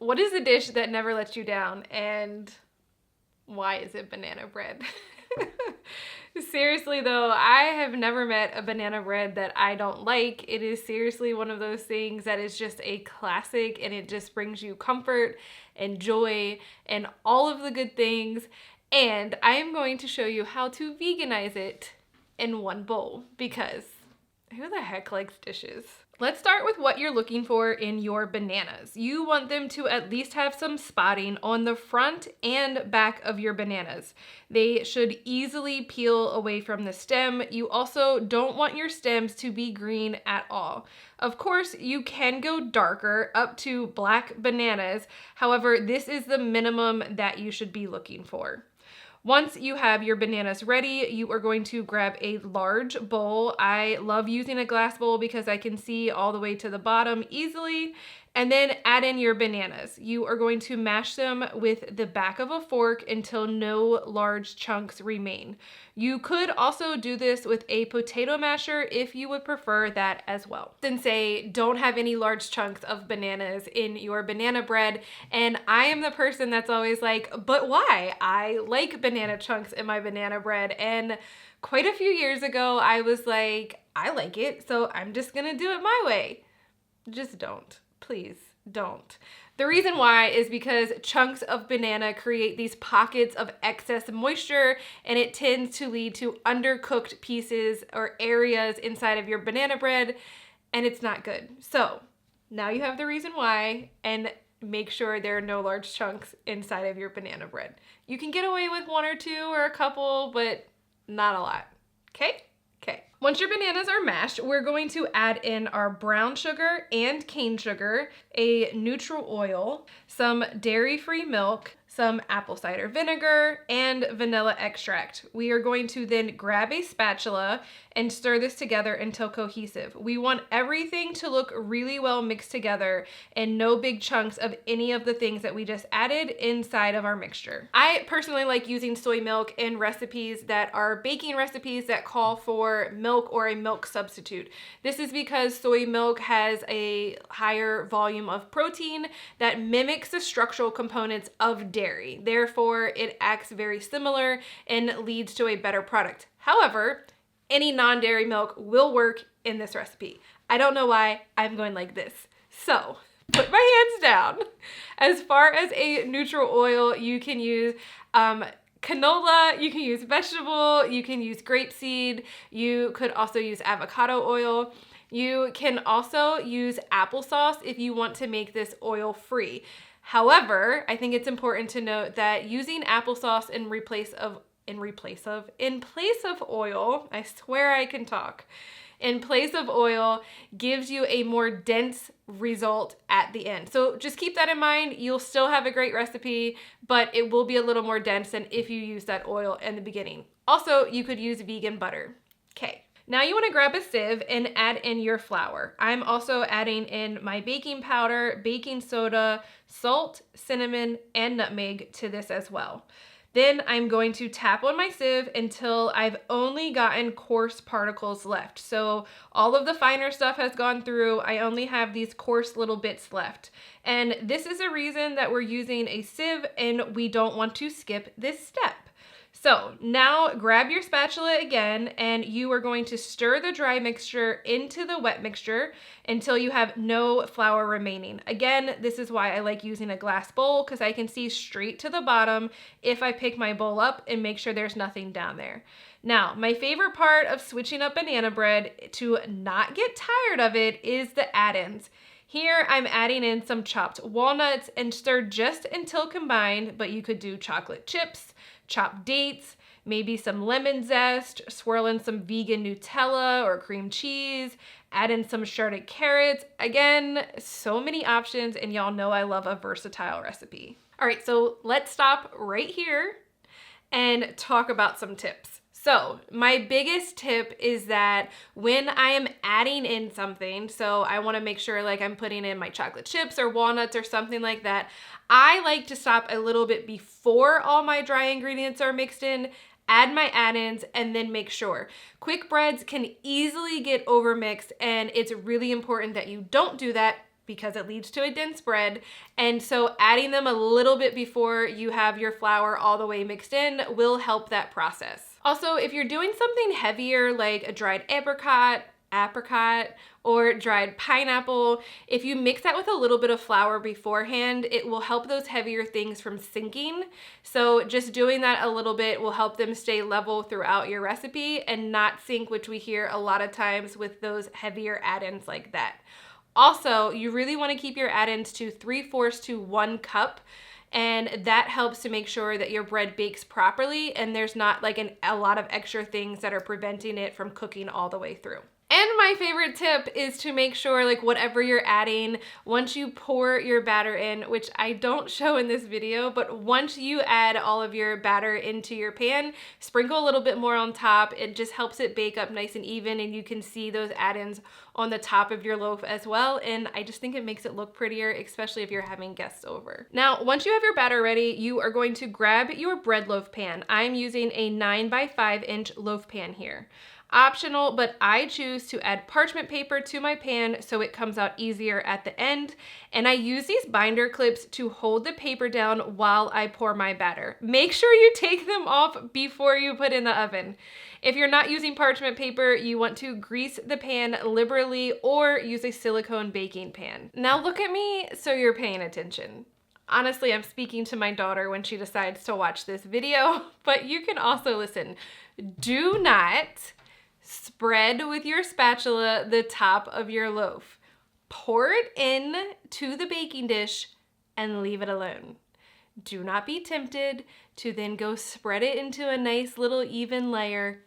what is the dish that never lets you down, and why is it banana bread? Seriously though, I have never met a banana bread that I don't like. It is seriously one of those things that is just a classic, and it just brings you comfort and joy and all of the good things. And I am going to show you how to veganize it in one bowl, because who the heck likes dishes? Let's start with what you're looking for in your bananas. You want them to at least have some spotting on the front and back of your bananas. They should easily peel away from the stem. You also don't want your stems to be green at all. Of course, you can go darker up to black bananas. However, this is the minimum that you should be looking for. Once you have your bananas ready, you are going to grab a large bowl. I love using a glass bowl because I can see all the way to the bottom easily. And then add in your bananas. You are going to mash them with the back of a fork until no large chunks remain. You could also do this with a potato masher if you would prefer that as well. Then say, don't have any large chunks of bananas in your banana bread. And I am the person that's always like, but why? I like banana chunks in my banana bread. And quite a few years ago, I was like, I like it, so I'm just gonna do it my way. Just don't. Please don't. The reason why is because chunks of banana create these pockets of excess moisture, and it tends to lead to undercooked pieces or areas inside of your banana bread, and it's not good. So now you have the reason why, and make sure there are no large chunks inside of your banana bread. You can get away with one or two or a couple, but not a lot. Okay? Okay. Once your bananas are mashed, we're going to add in our brown sugar and cane sugar, a neutral oil, some dairy-free milk, some apple cider vinegar, and vanilla extract. We are going to then grab a spatula and stir this together until cohesive. We want everything to look really well mixed together and no big chunks of any of the things that we just added inside of our mixture. I personally like using soy milk in recipes that are baking recipes that call for milk or a milk substitute. This is because soy milk has a higher volume of protein that mimics the structural components of dairy. Therefore, it acts very similar and leads to a better product. However, any non-dairy milk will work in this recipe. I don't know why, I'm going like this. So, put my hands down. As far as a neutral oil, you can use canola, you can use vegetable, you can use grapeseed, you could also use avocado oil. You can also use applesauce if you want to make this oil free. However, I think it's important to note that using applesauce in place of oil, I swear I can talk, in place of oil gives you a more dense result at the end. So just keep that in mind. You'll still have a great recipe, but it will be a little more dense than if you use that oil in the beginning. Also, you could use vegan butter. Okay. Now you want to grab a sieve and add in your flour. I'm also adding in my baking powder, baking soda, salt, cinnamon, and nutmeg to this as well. Then I'm going to tap on my sieve until I've only gotten coarse particles left. So all of the finer stuff has gone through. I only have these coarse little bits left. And this is a reason that we're using a sieve and we don't want to skip this step. So now grab your spatula again, and you are going to stir the dry mixture into the wet mixture until you have no flour remaining. Again, this is why I like using a glass bowl, because I can see straight to the bottom if I pick my bowl up and make sure there's nothing down there. Now, my favorite part of switching up banana bread to not get tired of it is the add-ins. Here I'm adding in some chopped walnuts and stir just until combined, but you could do chocolate chips, chopped dates, maybe some lemon zest, swirl in some vegan Nutella or cream cheese, add in some shredded carrots. Again, so many options, and y'all know I love a versatile recipe. All right, so let's stop right here and talk about some tips. So my biggest tip is that when I am adding in something, so I want to make sure like I'm putting in my chocolate chips or walnuts or something like that, I like to stop a little bit before all my dry ingredients are mixed in, add my add-ins, and then make sure. Quick breads can easily get overmixed, and it's really important that you don't do that because it leads to a dense bread. And so adding them a little bit before you have your flour all the way mixed in will help that process. Also, if you're doing something heavier like a dried apricot, or dried pineapple, if you mix that with a little bit of flour beforehand, it will help those heavier things from sinking. So just doing that a little bit will help them stay level throughout your recipe and not sink, which we hear a lot of times with those heavier add-ins like that. Also, you really want to keep your add-ins to 3/4 to 1 cup. And that helps to make sure that your bread bakes properly and there's not like a lot of extra things that are preventing it from cooking all the way through. And my favorite tip is to make sure, like, whatever you're adding, once you pour your batter in, which I don't show in this video, but once you add all of your batter into your pan, sprinkle a little bit more on top. It just helps it bake up nice and even, and you can see those add-ins on the top of your loaf as well. And I just think it makes it look prettier, especially if you're having guests over. Now, once you have your batter ready, you are going to grab your bread loaf pan. I'm using a 9x5-inch loaf pan here. Optional, but I choose to add parchment paper to my pan so it comes out easier at the end. And I use these binder clips to hold the paper down while I pour my batter. Make sure you take them off before you put in the oven. If you're not using parchment paper, you want to grease the pan liberally or use a silicone baking pan. Now look at me so you're paying attention. Honestly, I'm speaking to my daughter when she decides to watch this video, but you can also listen. Do not spread with your spatula the top of your loaf. Pour it in to the baking dish and leave it alone. Do not be tempted to then go spread it into a nice little even layer.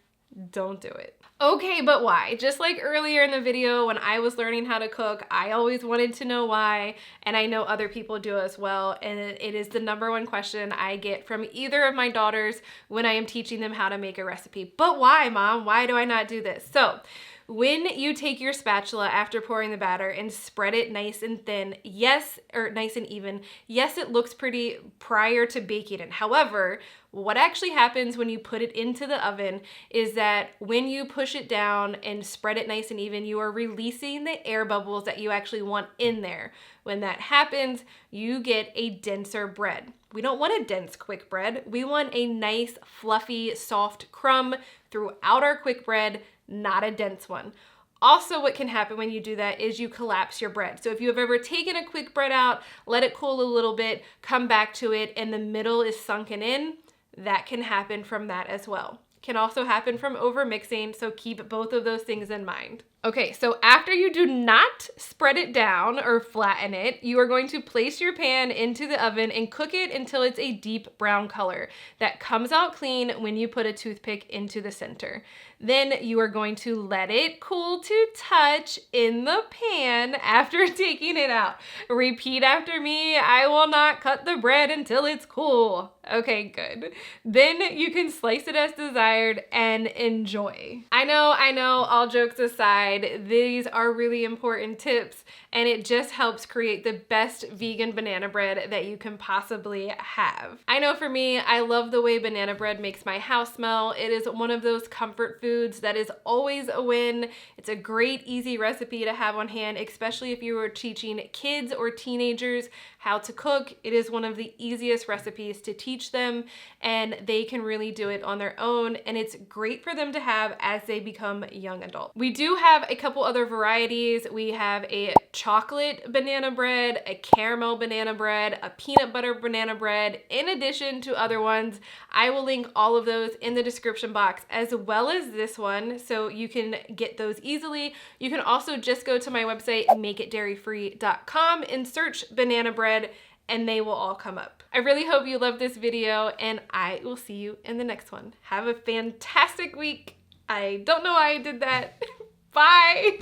Don't do it. Okay, but why? Just like earlier in the video when I was learning how to cook, I always wanted to know why, and I know other people do as well, and it is the #1 question I get from either of my daughters when I am teaching them how to make a recipe. But why, Mom? Why do I not do this? So, when you take your spatula after pouring the batter and spread it nice and thin, nice and even, yes, it looks pretty prior to baking it. However, what actually happens when you put it into the oven is that when you push it down and spread it nice and even, you are releasing the air bubbles that you actually want in there. When that happens, you get a denser bread. We don't want a dense quick bread. We want a nice, fluffy, soft crumb throughout our quick bread, not a dense one. Also, what can happen when you do that is you collapse your bread. So if you have ever taken a quick bread out, let it cool a little bit, come back to it, and the middle is sunken in, that can happen from that as well. Can also happen from over mixing, so keep both of those things in mind. Okay, so after you do not spread it down or flatten it, you are going to place your pan into the oven and cook it until it's a deep brown color that comes out clean when you put a toothpick into the center. Then you are going to let it cool to touch in the pan after taking it out. Repeat after me, I will not cut the bread until it's cool. Okay, good. Then you can slice it as desired and enjoy. I know, all jokes aside, these are really important tips, and it just helps create the best vegan banana bread that you can possibly have. I know for me, I love the way banana bread makes my house smell. It is one of those comfort foods that is always a win. It's a great, easy recipe to have on hand, especially if you are teaching kids or teenagers how to cook. It is one of the easiest recipes to teach them, and they can really do it on their own, and it's great for them to have as they become young adults. We do have a couple other varieties. We have a chocolate banana bread, a caramel banana bread, a peanut butter banana bread, in addition to other ones. I will link all of those in the description box, as well as this one, so you can get those easily. You can also just go to my website, makeitdairyfree.com, and search banana bread, and they will all come up. I really hope you loved this video, and I will see you in the next one. Have a fantastic week. I don't know why I did that. Bye.